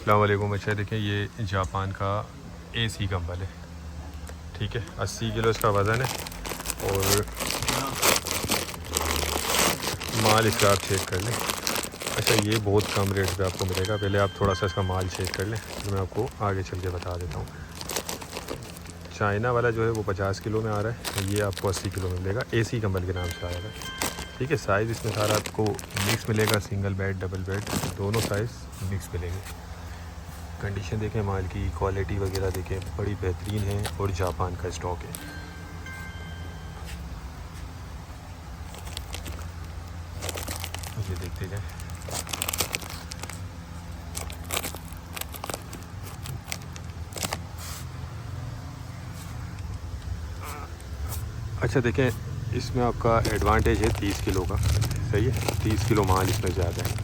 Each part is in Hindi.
अस्सलाम वालेकुम। अच्छा देखें, ये जापान का AC कंबल है, ठीक है। 80 किलो इसका वज़न है और माल इसका आप चेक कर लें। अच्छा, ये बहुत कम रेट पे आपको मिलेगा। पहले आप थोड़ा सा इसका माल चेक कर लें, तो मैं आपको आगे चल के बता देता हूँ। चाइना वाला जो है वो 50 किलो में आ रहा है, ये आपको 80 किलो में मिलेगा। AC कंबल के नाम से आएगा, ठीक है। साइज़ इसमें सारा आपको मिक्स मिलेगा, सिंगल बेड डबल बेड दोनों साइज़ मिक्स मिलेंगे। कंडीशन देखें, माल की क्वालिटी वगैरह देखें, बड़ी बेहतरीन है और जापान का स्टॉक है। ये देखते जाएं। अच्छा देखें, इसमें आपका एडवांटेज है 30 किलो का, सही है। 30 किलो माल इसमें ज़्यादा है।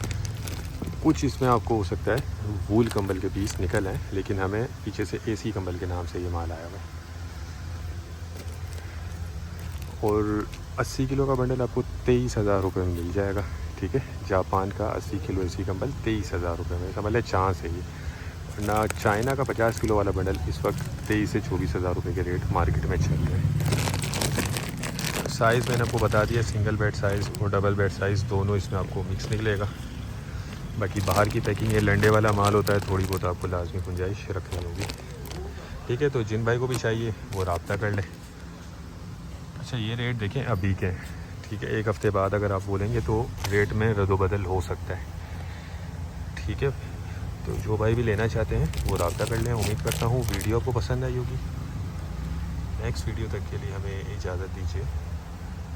कुछ इसमें आपको हो सकता है वूल कंबल के पीस निकल आए, लेकिन हमें पीछे से AC कंबल के नाम से ये माल आया हुआ है। और 80 किलो का बंडल आपको 23,000 रुपये में मिल जाएगा, ठीक है। जापान का 80 किलो AC कंबल 23,000 रुपये में, इसका मतलब चांस है ये। ना चाइना का 50 किलो वाला बंडल इस वक्त 23 से 24,000 रुपये के रेट मार्केट में चल रहे हैं। साइज़ मैंने आपको बता दिया, सिंगल बेड साइज़ और डबल बेड साइज़ दोनों इसमें आपको मिक्स निकलेगा। बाकी बाहर की पैकिंग, ये लंडे वाला माल होता है, थोड़ी बहुत आपको लाजमी गुंजाइश रखनी होगी, ठीक है। तो जिन भाई को भी चाहिए वो रब्ता कर लें। अच्छा, ये रेट देखें अभी के, ठीक है। एक हफ़्ते बाद अगर आप बोलेंगे तो रेट में रद्द-बदल हो सकता है, ठीक है। तो जो भाई भी लेना चाहते हैं वो रब्ता कर लें। उम्मीद करता हूँ वीडियो आपको पसंद आई होगी। नेक्स्ट वीडियो तक के लिए हमें इजाज़त दीजिए।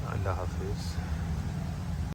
अल्लाह हाफिज़।